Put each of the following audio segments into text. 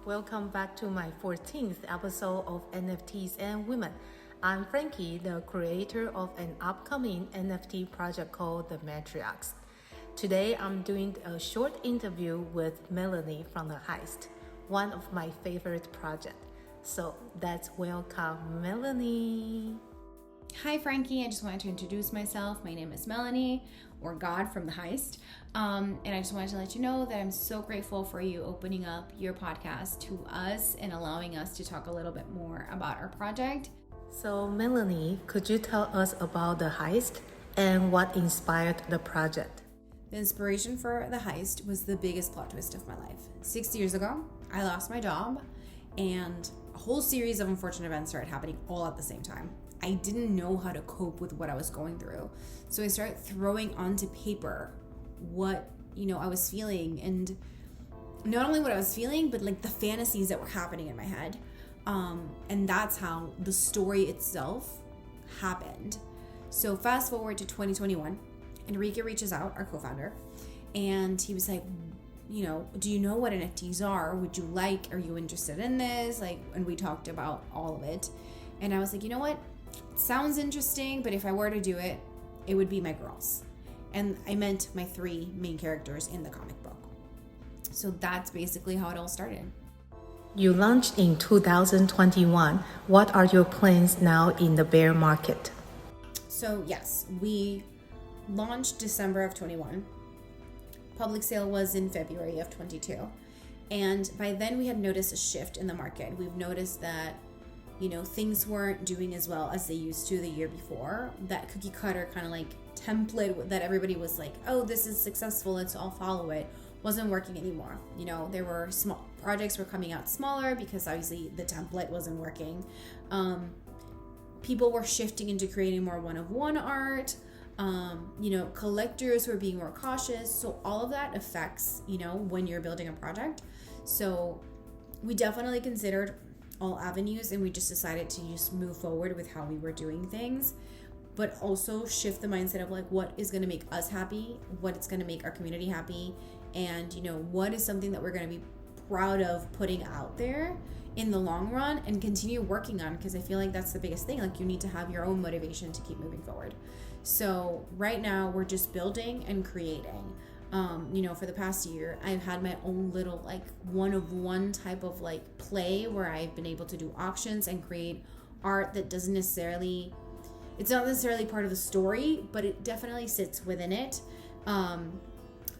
Welcome back to my 14th episode of NFTs and Women. I'm Frankie, the creator of an upcoming NFT project called the Matriarchs. Today I'm doing a short interview with Melanie from The Heist, one of my favorite projects. So let's welcome Melanie. Hi Frankie, I just wanted to introduce myself. My name is Melanie, or God from The Heist. And I just wanted to let you know that I'm so grateful for you opening up your podcast to us and allowing us to talk a little bit more about our project. So Melanie, could you tell us about The Heist and what inspired the project? The inspiration for The Heist was the biggest plot twist of my life. 6 years ago, I lost my job and a whole series of unfortunate events started happening all at the same time. I didn't know how to cope with what I was going through. So I started throwing onto paper what, I was feeling, and not only what I was feeling, but like the fantasies that were happening in my head. And that's how the story itself happened. So fast forward to 2021, Enrique reaches out, our co-founder, and he was like, do you know what NFTs are? Are you interested in this? And we talked about all of it. And I was like, you know what? It sounds interesting, but if I were to do it, it would be my girls. And I meant my three main characters in the comic book. So that's basically how it all started. You launched in 2021. What are your plans now in the bear market? So yes, we launched December of 21. Public sale was in February of 22. And by then we had noticed a shift in the market. We've noticed that things weren't doing as well as they used to the year before. That cookie cutter kind of like template that everybody was like, oh, this is successful, let's all follow it, wasn't working anymore. There were small projects were coming out smaller because obviously the template wasn't working. People were shifting into creating more one-of-one art. Collectors were being more cautious. So all of that affects, when you're building a project. So we definitely considered all avenues, and we just decided to just move forward with how we were doing things, but also shift the mindset of like what is going to make us happy, what is going to make our community happy, and what is something that we're going to be proud of putting out there in the long run and continue working on, because I feel like that's the biggest thing. Like, you need to have your own motivation to keep moving forward. So right now we're just building and creating. For the past year, I've had my own little like one-of-one type of like play where I've been able to do auctions and create art that it's not necessarily part of the story, but it definitely sits within it. A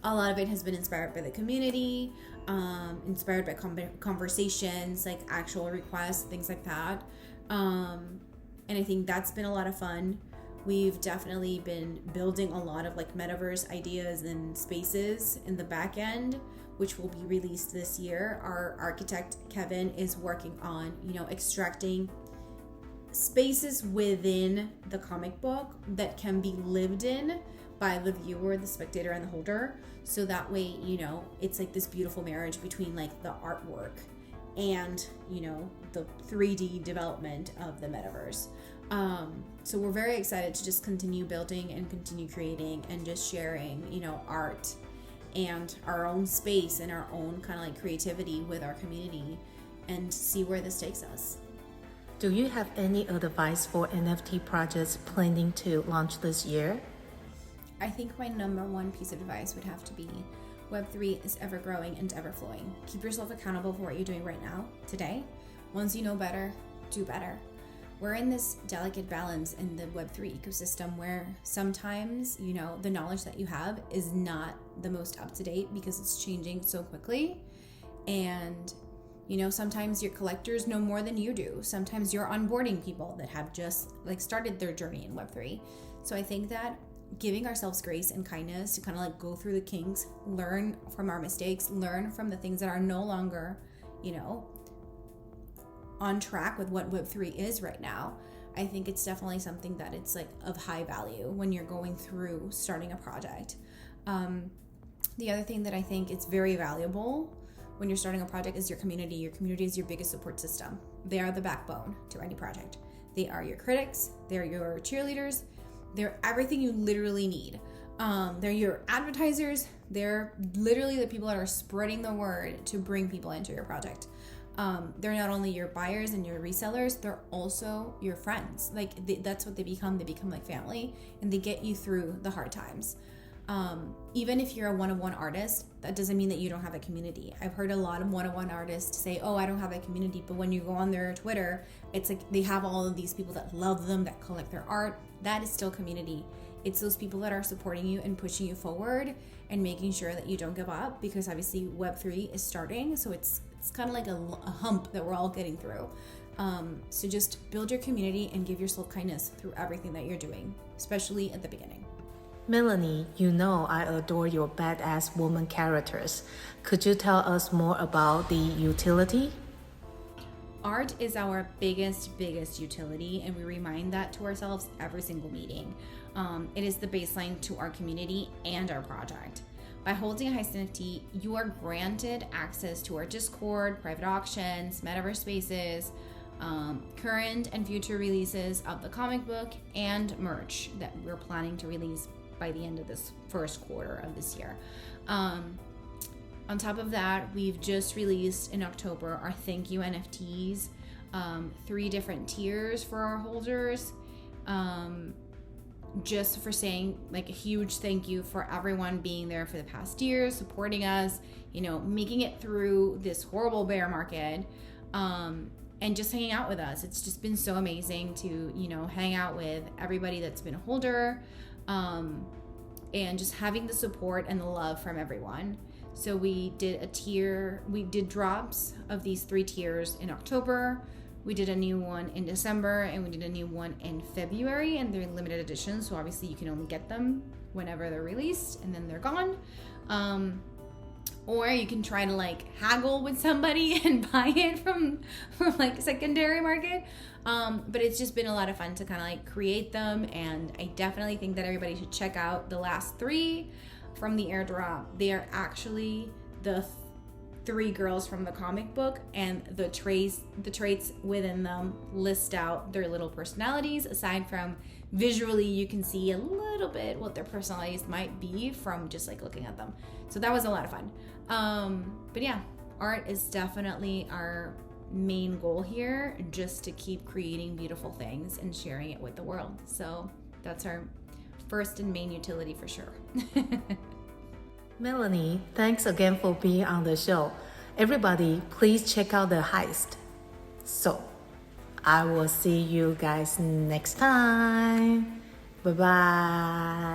lot of it has been inspired by the community, inspired by conversations, like actual requests, things like that. And I think that's been a lot of fun. We've definitely been building a lot of like metaverse ideas and spaces in the back end, which will be released this year. Our architect, Kevin, is working on, extracting spaces within the comic book that can be lived in by the viewer, the spectator, and the holder. So that way, it's like this beautiful marriage between like the artwork and, the 3D development of the metaverse. So we're very excited to just continue building and continue creating and just sharing, art and our own space and our own kind of like creativity with our community and see where this takes us. Do you have any advice for NFT projects planning to launch this year? I think my number one piece of advice would have to be Web3 is ever growing and ever flowing. Keep yourself accountable for what you're doing right now, today. Once you know better, do better. We're in this delicate balance in the Web3 ecosystem where sometimes, the knowledge that you have is not the most up to date because it's changing so quickly. And, sometimes your collectors know more than you do. Sometimes you're onboarding people that have just like started their journey in Web3. So I think that giving ourselves grace and kindness to kind of like go through the kinks, learn from our mistakes, learn from the things that are no longer, on track with what Web3 is right now. I think it's definitely something that it's like of high value when you're going through starting a project. The other thing that I think is very valuable when you're starting a project is your community. Your community is your biggest support system. They are the backbone to any project. They are your critics, they're your cheerleaders, they're everything you literally need. They're your advertisers. They're literally the people that are spreading the word to bring people into your project. they're not only your buyers and your resellers, they're also your friends. Like that's what they become. They become like family, and they get you through the hard times. Even if you're a one-on-one artist, that doesn't mean that you don't have a community. I've heard a lot of one-on-one artists say, oh, I don't have a community. But when you go on their Twitter, it's like they have all of these people that love them, that collect their art. That is still community. It's those people that are supporting you and pushing you forward and making sure that you don't give up, because obviously Web3 is starting. So it's kind of like a hump that we're all getting through. So just build your community and give yourself kindness through everything that you're doing, especially at the beginning. Melanie, you know I adore your badass woman characters. Could you tell us more about the utility? Art is our biggest utility, and we remind that to ourselves every single meeting. It is the baseline to our community and our project. By holding a Heist NFT, you are granted access to our Discord, private auctions, metaverse spaces, current and future releases of the comic book, and merch that we're planning to release by the end of this first quarter of this year. On top of that, we've just released in October our thank you NFTs, 3 different tiers for our holders, just for saying like a huge thank you for everyone being there for the past year, supporting us, making it through this horrible bear market, and just hanging out with us. It's just been so amazing to, hang out with everybody that's been a holder, and just having the support and the love from everyone. So we did drops of these 3 tiers in October. We did a new one in December, and we did a new one in February, and they're limited editions. So obviously you can only get them whenever they're released, and then they're gone. Or you can try to like haggle with somebody and buy it from like secondary market. But it's just been a lot of fun to kind of like create them, and I definitely think that everybody should check out the last 3 from the airdrop. They are actually the 3 girls from the comic book, and the traits within them list out their little personalities. Aside from visually, you can see a little bit what their personalities might be from just like looking at them. So that was a lot of fun. But yeah, art is definitely our main goal here, just to keep creating beautiful things and sharing it with the world. So that's our first and main utility for sure. Melanie, thanks again for being on the show. Everybody, please check out the Heist. So, I will see you guys next time. Bye-bye.